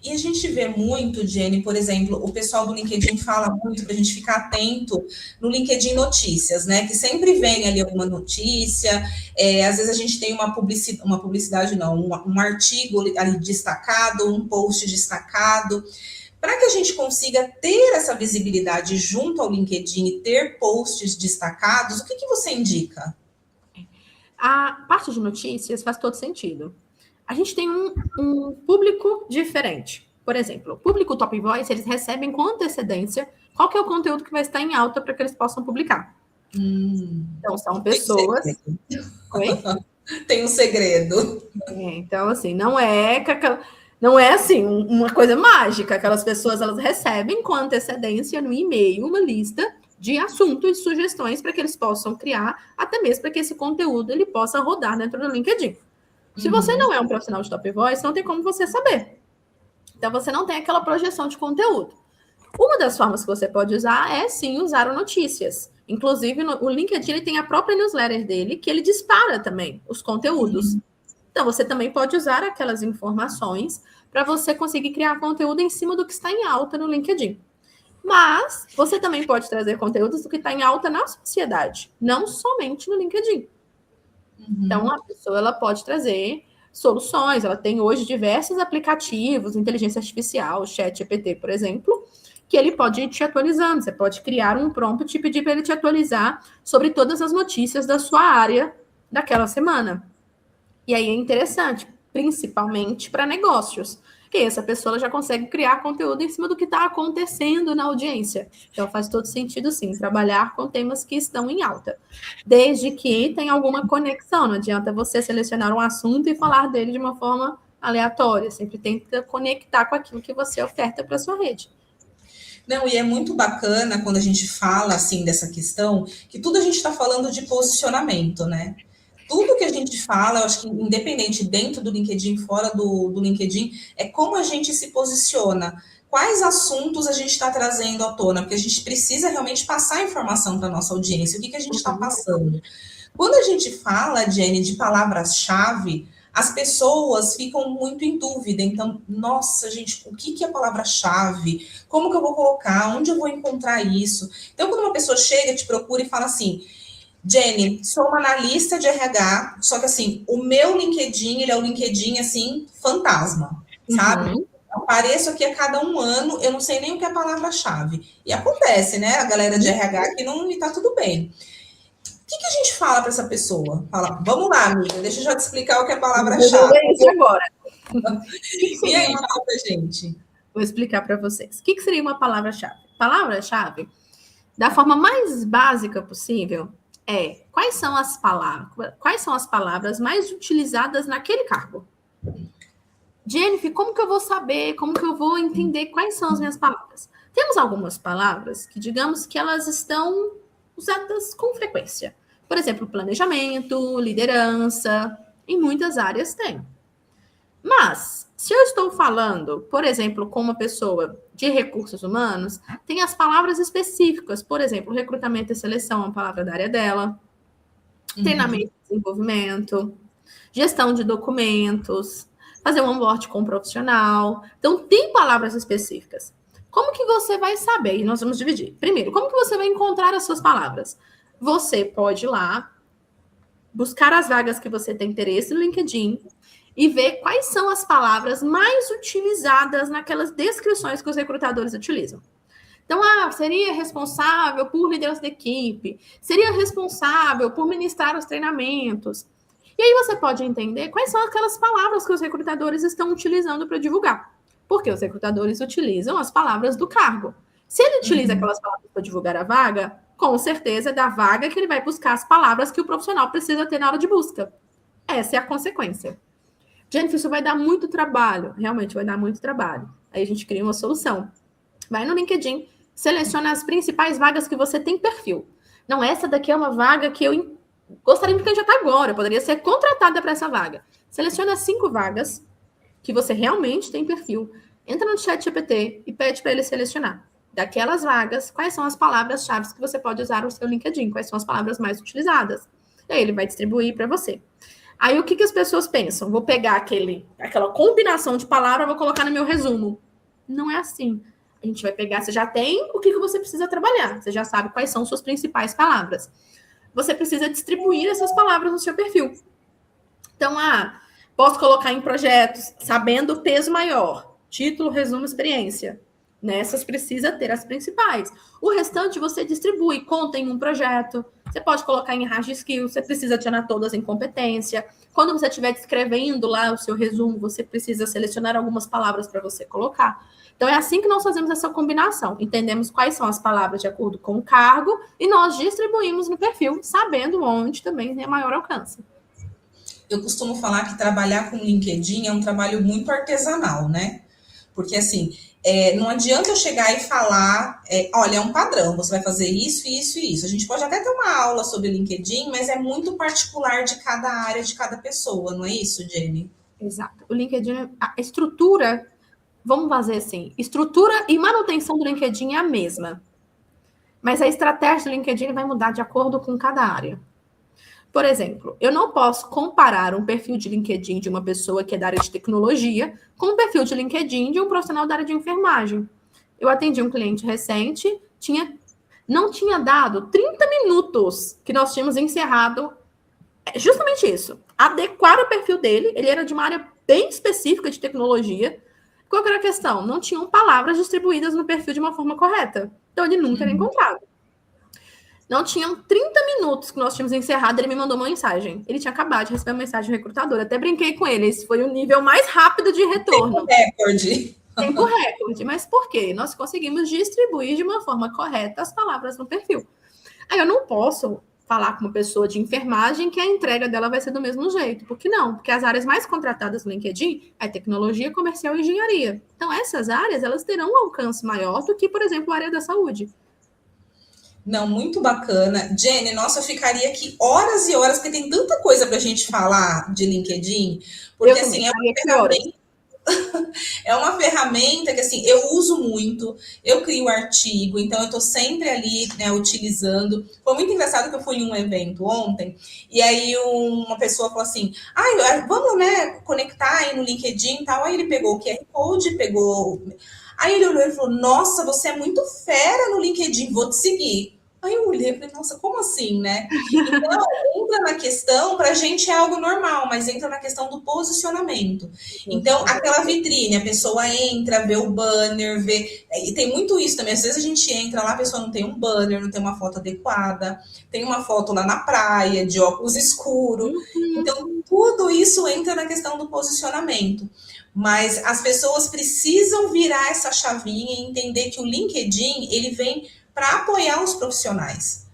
E a gente vê muito, Jenny, por exemplo, o pessoal do LinkedIn fala muito para a gente ficar atento no LinkedIn Notícias, né? Que sempre vem ali alguma notícia, às vezes a gente tem uma publicidade não, um artigo ali destacado, um post destacado. Para que a gente consiga ter essa visibilidade junto ao LinkedIn e ter posts destacados, o que você indica? A parte de notícias faz todo sentido. A gente tem um público diferente. Por exemplo, o público Top Voice, eles recebem com antecedência qual que é o conteúdo que vai estar em alta para que eles possam publicar. Então, são pessoas... Tem um segredo. Então, assim, não é assim uma coisa mágica. Aquelas pessoas, elas recebem com antecedência no e-mail uma lista de assuntos e sugestões para que eles possam criar, até mesmo para que esse conteúdo ele possa rodar dentro do LinkedIn. Se você não é um profissional de Top Voice, não tem como você saber. Então, você não tem aquela projeção de conteúdo. Uma das formas que você pode usar é, sim, usar o Notícias. Inclusive, o LinkedIn ele tem a própria newsletter dele, que ele dispara também os conteúdos. Então, você também pode usar aquelas informações para você conseguir criar conteúdo em cima do que está em alta no LinkedIn. Mas você também pode trazer conteúdos do que está em alta na sociedade, não somente no LinkedIn. Então, a pessoa ela pode trazer soluções. Ela tem hoje diversos aplicativos, inteligência artificial, ChatGPT, por exemplo, que ele pode ir te atualizando. Você pode criar um prompt e pedir para ele te atualizar sobre todas as notícias da sua área daquela semana. E aí é interessante, principalmente para negócios, que essa pessoa já consegue criar conteúdo em cima do que está acontecendo na audiência. Então faz todo sentido, sim, trabalhar com temas que estão em alta, desde que tenha alguma conexão. Não adianta você selecionar um assunto e falar dele de uma forma aleatória, sempre tenta conectar com aquilo que você oferta para sua rede. Não, e é muito bacana quando a gente fala assim dessa questão, que tudo a gente está falando de posicionamento, né? Tudo que a gente fala, eu acho que independente dentro do LinkedIn, fora do LinkedIn, é como a gente se posiciona. Quais assuntos a gente está trazendo à tona? Porque a gente precisa realmente passar a informação para a nossa audiência. O que a gente está passando? Quando a gente fala, Jenny, de palavras-chave, as pessoas ficam muito em dúvida. Então, nossa, gente, o que é palavra-chave? Como que eu vou colocar? Onde eu vou encontrar isso? Então, quando uma pessoa chega, te procura e fala assim, Jenny, sou uma analista de RH, só que assim, o meu LinkedIn, ele é o LinkedIn, assim, fantasma, sabe? Apareço aqui a cada um ano, eu não sei nem o que é a palavra-chave. E acontece, né? A galera de RH que não está tudo bem. O que a gente fala para essa pessoa? Fala, vamos lá, amiga, deixa eu já te explicar o que é a palavra-chave. É isso agora. E aí, fala pra gente. Vou explicar para vocês. O que seria uma palavra-chave? Palavra-chave, da forma mais básica possível, é quais são as palavras mais utilizadas naquele cargo. Jennifer, como que eu vou saber, como que eu vou entender quais são as minhas palavras? Temos algumas palavras que, digamos que elas estão usadas com frequência. Por exemplo, planejamento, liderança, em muitas áreas tem. Mas, se eu estou falando, por exemplo, com uma pessoa de recursos humanos, tem as palavras específicas. Por exemplo, recrutamento e seleção é uma palavra da área dela. Treinamento e desenvolvimento. Gestão de documentos. Fazer um onboard com um profissional. Então, tem palavras específicas. Como que você vai saber? E nós vamos dividir. Primeiro, como que você vai encontrar as suas palavras? Você pode ir lá, buscar as vagas que você tem interesse no LinkedIn e ver quais são as palavras mais utilizadas naquelas descrições que os recrutadores utilizam. Então, seria responsável por liderança da equipe, seria responsável por ministrar os treinamentos. E aí você pode entender quais são aquelas palavras que os recrutadores estão utilizando para divulgar. Porque os recrutadores utilizam as palavras do cargo. Se ele utiliza aquelas palavras para divulgar a vaga, com certeza é da vaga que ele vai buscar as palavras que o profissional precisa ter na hora de busca. Essa é a consequência. Jennifer, isso vai dar muito trabalho. Realmente vai dar muito trabalho. Aí a gente cria uma solução. Vai no LinkedIn, seleciona as principais vagas que você tem perfil. Não, essa daqui é uma vaga que eu gostaria de me candidatar agora. Eu poderia ser contratada para essa vaga. Seleciona 5 vagas que você realmente tem perfil. Entra no ChatGPT e pede para ele selecionar. Daquelas vagas, quais são as palavras-chave que você pode usar no seu LinkedIn? Quais são as palavras mais utilizadas? E aí ele vai distribuir para você. Aí o que as pessoas pensam? Vou pegar aquela combinação de palavras, vou colocar no meu resumo. Não é assim. A gente vai pegar, você já tem o que você precisa trabalhar. Você já sabe quais são suas principais palavras. Você precisa distribuir essas palavras no seu perfil. Então, posso colocar em projetos, sabendo o peso maior. Título, resumo, experiência. Nessas precisa ter as principais. O restante você distribui, conta em um projeto. Você pode colocar em hard skills, você precisa adicionar todas em competência. Quando você estiver descrevendo lá o seu resumo, você precisa selecionar algumas palavras para você colocar. Então, é assim que nós fazemos essa combinação. Entendemos quais são as palavras de acordo com o cargo e nós distribuímos no perfil, sabendo onde também tem maior alcance. Eu costumo falar que trabalhar com LinkedIn é um trabalho muito artesanal, né? Porque, assim, não adianta eu chegar e falar, olha, é um padrão, você vai fazer isso, isso e isso. A gente pode até ter uma aula sobre LinkedIn, mas é muito particular de cada área, de cada pessoa, não é isso, Jenny? Exato. O LinkedIn, a estrutura vamos fazer assim, estrutura e manutenção do LinkedIn é a mesma. Mas a estratégia do LinkedIn vai mudar de acordo com cada área. Por exemplo, eu não posso comparar um perfil de LinkedIn de uma pessoa que é da área de tecnologia com um perfil de LinkedIn de um profissional da área de enfermagem. Eu atendi um cliente recente, não tinha dado 30 minutos que nós tínhamos encerrado justamente isso. Adequar o perfil dele, ele era de uma área bem específica de tecnologia. Qual que era a questão? Não tinham palavras distribuídas no perfil de uma forma correta. Então, ele nunca era encontrado. Não tinham 30 minutos que nós tínhamos encerrado, ele me mandou uma mensagem. Ele tinha acabado de receber uma mensagem do recrutador. Até brinquei com ele. Esse foi o nível mais rápido de retorno. Tempo recorde. Mas por quê? Nós conseguimos distribuir de uma forma correta as palavras no perfil. Aí eu não posso falar com uma pessoa de enfermagem que a entrega dela vai ser do mesmo jeito. Por que não? Porque as áreas mais contratadas no LinkedIn é tecnologia, comercial e engenharia. Então, essas áreas, elas terão um alcance maior do que, por exemplo, a área da saúde. Não, muito bacana. Jenny, nossa, eu ficaria aqui horas e horas, porque tem tanta coisa para a gente falar de LinkedIn, porque assim, é uma ferramenta que assim, eu uso muito, eu crio artigo, então eu estou sempre ali, né, utilizando. Foi muito engraçado que eu fui em um evento ontem, e aí uma pessoa falou assim, vamos, né, conectar aí no LinkedIn e tal. Aí ele pegou o QR Code, Aí ele olhou e falou, nossa, você é muito fera no LinkedIn, vou te seguir. Aí eu olhei e falei, nossa, como assim, né? Então, entra na questão, para a gente é algo normal, mas entra na questão do posicionamento. Então, aquela vitrine, a pessoa entra, vê o banner, vê... E tem muito isso também, às vezes a gente entra lá, a pessoa não tem um banner, não tem uma foto adequada, tem uma foto lá na praia, de óculos escuros. Então, tudo isso entra na questão do posicionamento. Mas as pessoas precisam virar essa chavinha e entender que o LinkedIn, ele vem para apoiar os profissionais.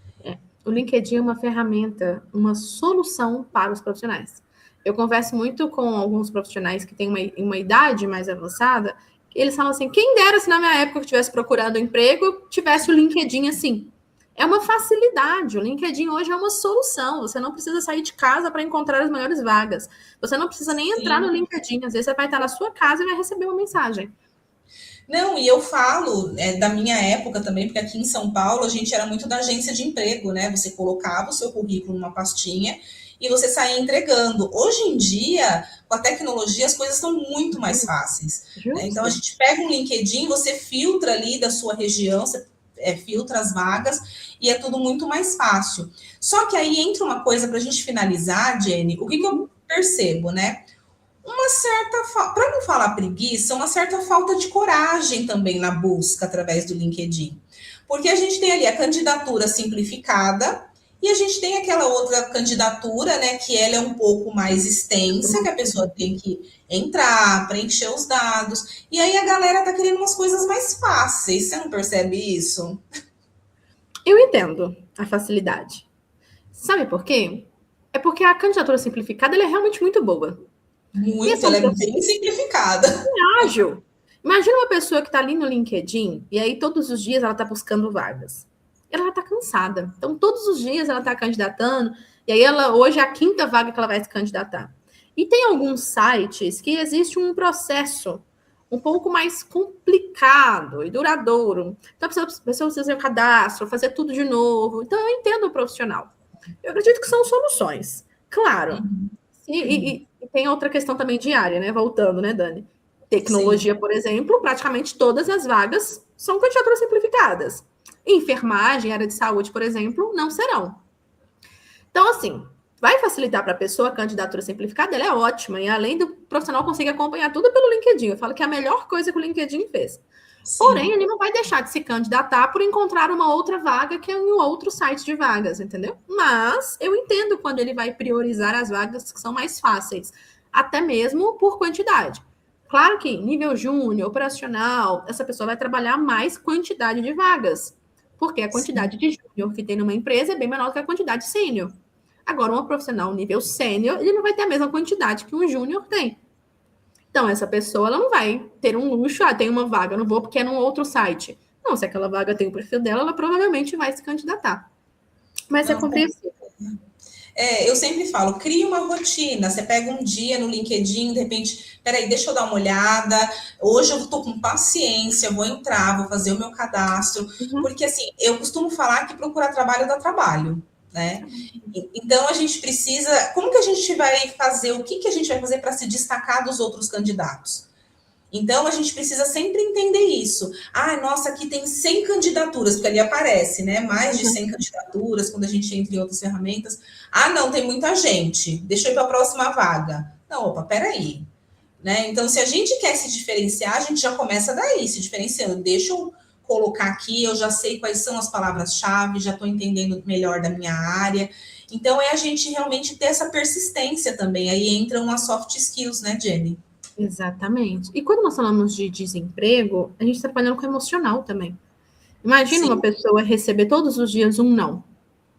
O LinkedIn é uma ferramenta, uma solução para os profissionais. Eu converso muito com alguns profissionais que têm uma idade mais avançada, eles falam assim, quem dera se na minha época eu estivesse procurando emprego, tivesse o LinkedIn assim. É uma facilidade. O LinkedIn hoje é uma solução. Você não precisa sair de casa para encontrar as melhores vagas. Você não precisa nem entrar no LinkedIn. Às vezes você vai estar na sua casa e vai receber uma mensagem. Não, e eu falo da minha época também, porque aqui em São Paulo a gente era muito da agência de emprego, né? Você colocava o seu currículo numa pastinha e você saía entregando. Hoje em dia, com a tecnologia, as coisas estão muito mais fáceis. Né? Então a gente pega um LinkedIn, você filtra ali da sua região, você filtra as vagas e é tudo muito mais fácil. Só que aí entra uma coisa para a gente finalizar, Jenny, o que eu percebo, né? Uma certa, para não falar preguiça, uma certa falta de coragem também na busca através do LinkedIn. Porque a gente tem ali a candidatura simplificada e a gente tem aquela outra candidatura, né, que ela é um pouco mais extensa, que a pessoa tem que entrar, preencher os dados, e aí a galera tá querendo umas coisas mais fáceis. Você não percebe isso? Eu entendo a facilidade. Sabe por quê? É porque a candidatura simplificada ela é realmente muito boa. Muito, ela é bem simplificada. É ágil. Imagina uma pessoa que está ali no LinkedIn e aí todos os dias ela está buscando vagas. Ela está cansada. Então, todos os dias ela está candidatando e aí hoje é a 5ª vaga que ela vai se candidatar. E tem alguns sites que existe um processo um pouco mais complicado e duradouro. Então, a pessoa precisa fazer o cadastro, fazer tudo de novo. Então, eu entendo o profissional. Eu acredito que são soluções. Claro. E tem outra questão também diária, né? Voltando, né, Dani? Tecnologia, sim, por exemplo, praticamente todas as vagas são candidaturas simplificadas. Enfermagem, área de saúde, por exemplo, não serão. Então, assim, vai facilitar para a pessoa a candidatura simplificada, ela é ótima. E além do profissional conseguir acompanhar tudo pelo LinkedIn. Eu falo que é a melhor coisa que o LinkedIn fez. Sim. Porém, ele não vai deixar de se candidatar por encontrar uma outra vaga que é em um outro site de vagas, entendeu? Mas eu entendo quando ele vai priorizar as vagas que são mais fáceis, até mesmo por quantidade. Claro que nível júnior, operacional, essa pessoa vai trabalhar mais quantidade de vagas, porque a quantidade de júnior que tem numa empresa é bem menor do que a quantidade sênior. Agora, um profissional nível sênior, ele não vai ter a mesma quantidade que um júnior tem. Então, essa pessoa ela não vai ter um luxo, tem uma vaga, eu não vou porque é num outro site. Não, se aquela vaga tem o perfil dela, ela provavelmente vai se candidatar. Mas não, é compreensível. Eu sempre falo, crie uma rotina. Você pega um dia no LinkedIn, de repente, peraí, deixa eu dar uma olhada. Hoje eu estou com paciência, vou entrar, vou fazer o meu cadastro. Uhum. Porque, assim, eu costumo falar que procurar trabalho dá trabalho, né? Então, a gente precisa... Como que a gente vai fazer? O que a gente vai fazer para se destacar dos outros candidatos? Então, a gente precisa sempre entender isso. Ah, nossa, aqui tem 100 candidaturas, porque ali aparece, né? Mais de 100 candidaturas, quando a gente entra em outras ferramentas. Ah, não, tem muita gente. Deixa eu ir para a próxima vaga. Não, opa, peraí. Né? Então, se a gente quer se diferenciar, a gente já começa daí, se diferenciando. Deixa eu colocar aqui, eu já sei quais são as palavras-chave, já estou entendendo melhor da minha área. Então, é a gente realmente ter essa persistência também. Aí entram as soft skills, né, Jenny? Exatamente. E quando nós falamos de desemprego, a gente está trabalhando com emocional também. Imagina Sim, uma pessoa receber todos os dias um não.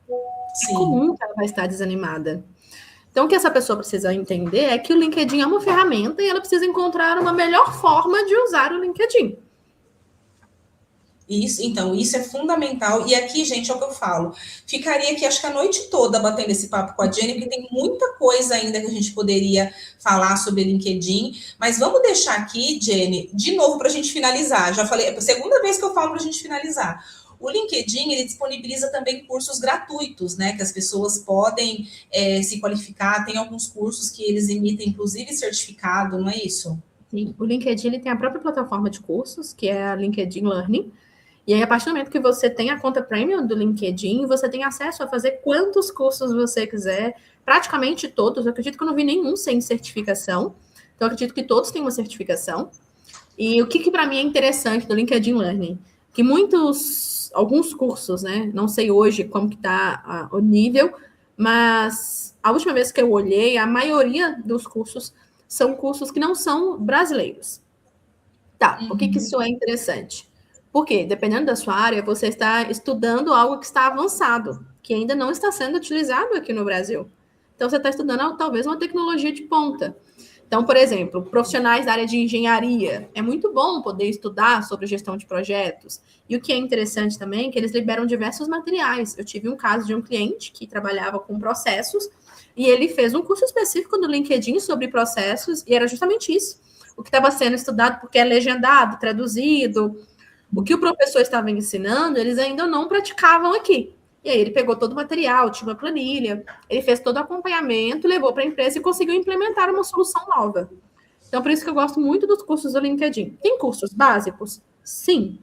É sim. comum que ela vai estar desanimada. Então, o que essa pessoa precisa entender é que o LinkedIn é uma ferramenta e ela precisa encontrar uma melhor forma de usar o LinkedIn. Isso, então, isso é fundamental. E aqui, gente, é o que eu falo. Ficaria aqui, acho que a noite toda batendo esse papo com a Jenny, porque tem muita coisa ainda que a gente poderia falar sobre LinkedIn. Mas vamos deixar aqui, Jenny, de novo para a gente finalizar. Já falei, é a segunda vez que eu falo para a gente finalizar. O LinkedIn, ele disponibiliza também cursos gratuitos, né? Que as pessoas podem se qualificar. Tem alguns cursos que eles emitem, inclusive, certificado, não é isso? Sim, o LinkedIn ele tem a própria plataforma de cursos, que é a LinkedIn Learning. E aí, a partir do momento que você tem a conta premium do LinkedIn, você tem acesso a fazer quantos cursos você quiser, praticamente todos. Eu acredito que eu não vi nenhum sem certificação. Então, eu acredito que todos têm uma certificação. E o que para mim é interessante do LinkedIn Learning? Que alguns cursos, né? Não sei hoje como que está o nível, mas a última vez que eu olhei, a maioria dos cursos são cursos que não são brasileiros. Tá, por que isso é interessante? Porque, dependendo da sua área, você está estudando algo que está avançado, que ainda não está sendo utilizado aqui no Brasil. Então, você está estudando talvez uma tecnologia de ponta. Então, por exemplo, profissionais da área de engenharia, é muito bom poder estudar sobre gestão de projetos. E o que é interessante também é que eles liberam diversos materiais. Eu tive um caso de um cliente que trabalhava com processos e ele fez um curso específico no LinkedIn sobre processos e era justamente isso. O que estava sendo estudado porque é legendado, traduzido, o que o professor estava ensinando, eles ainda não praticavam aqui. E aí ele pegou todo o material, tinha uma planilha, ele fez todo o acompanhamento, levou para a empresa e conseguiu implementar uma solução nova. Então, por isso que eu gosto muito dos cursos do LinkedIn. Tem cursos básicos? Sim.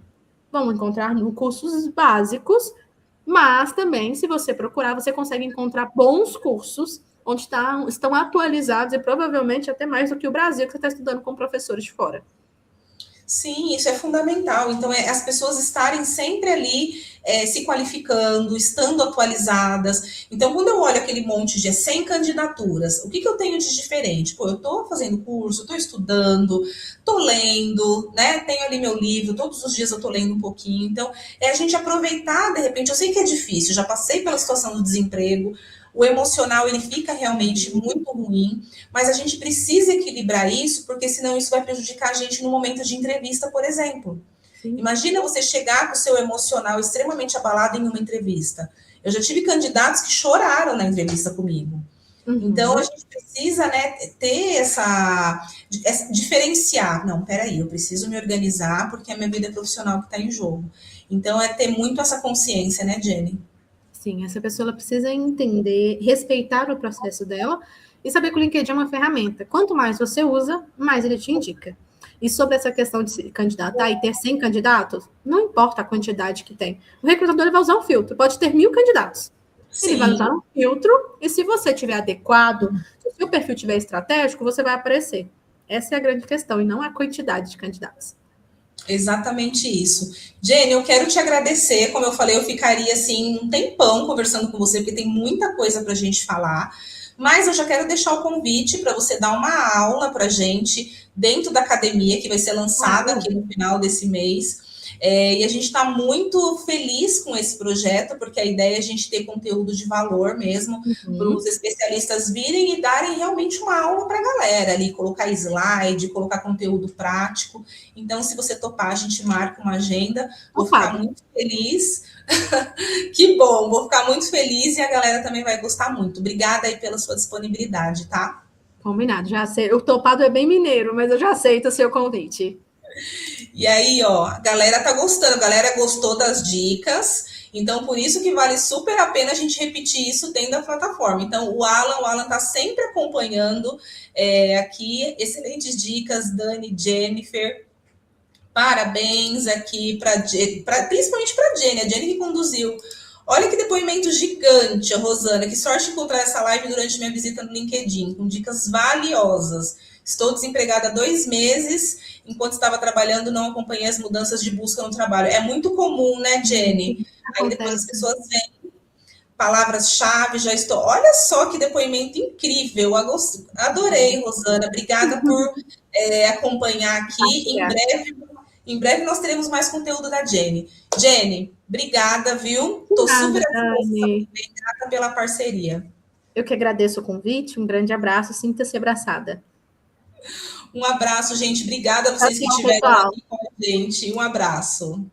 Vamos encontrar cursos básicos, mas também, se você procurar, você consegue encontrar bons cursos onde estão atualizados e provavelmente até mais do que o Brasil, que você está estudando com professores de fora. Sim, isso é fundamental. Então, as pessoas estarem sempre ali se qualificando, estando atualizadas. Então, quando eu olho aquele monte de 100 candidaturas, o que eu tenho de diferente? Pô, eu estou fazendo curso, estou estudando, estou lendo, né? Tenho ali meu livro, todos os dias eu estou lendo um pouquinho. Então, é a gente aproveitar, de repente, eu sei que é difícil, já passei pela situação do desemprego, o emocional ele fica realmente muito ruim, mas a gente precisa equilibrar isso, porque senão isso vai prejudicar a gente no momento de entrevista, por exemplo. Sim. Imagina você chegar com o seu emocional extremamente abalado em uma entrevista. Eu já tive candidatos que choraram na entrevista comigo. Então, a gente precisa, né, ter essa diferenciar. Não, peraí, eu preciso me organizar porque a minha vida profissional que está em jogo. Então, é ter muito essa consciência, né, Jenny? Sim, essa pessoa ela precisa entender, respeitar o processo dela e saber que o LinkedIn é uma ferramenta. Quanto mais você usa, mais ele te indica. E sobre essa questão de se candidatar e ter 100 candidatos, não importa a quantidade que tem. O recrutador vai usar um filtro. Pode ter 1000 candidatos. Ele vai Sim. usar um filtro e se você tiver adequado, se o seu perfil tiver estratégico, você vai aparecer. Essa é a grande questão e não a quantidade de candidatos. Exatamente isso. Jenny, eu quero te agradecer. Como eu falei, eu ficaria assim um tempão conversando com você, porque tem muita coisa para a gente falar. Mas eu já quero deixar o convite para você dar uma aula para a gente dentro da academia, que vai ser lançada aqui no final desse mês. E a gente está muito feliz com esse projeto, porque a ideia é a gente ter conteúdo de valor mesmo, para os especialistas virem e darem realmente uma aula para a galera ali, colocar slide, colocar conteúdo prático. Então, se você topar, a gente marca uma agenda, vou ficar muito feliz. Que bom, vou ficar muito feliz e a galera também vai gostar muito. Obrigada aí pela sua disponibilidade, tá? Combinado, já sei. O topado é bem mineiro, mas eu já aceito o seu convite. E aí, ó, a galera tá gostando, a galera gostou das dicas, então por isso que vale super a pena a gente repetir isso dentro da plataforma. Então, o Alan tá sempre acompanhando aqui, excelentes dicas, Dani, Jennifer, parabéns aqui principalmente para a Jenny que conduziu. Olha que depoimento gigante, a Rosana. Que sorte encontrar essa live durante minha visita no LinkedIn, com dicas valiosas. Estou desempregada há 2 meses, enquanto estava trabalhando, não acompanhei as mudanças de busca no trabalho. É muito comum, né, Jenny? Aí depois as pessoas veem palavras-chave, já estou. Olha só que depoimento incrível. Adorei, Rosana. Obrigada por acompanhar aqui. Em breve nós teremos mais conteúdo da Jenny. Jenny, obrigada, viu? Estou super obrigada pela parceria. Eu que agradeço o convite, um grande abraço, sinta-se abraçada. Um abraço, gente. Obrigada a vocês que estiveram aqui com a gente. Um abraço.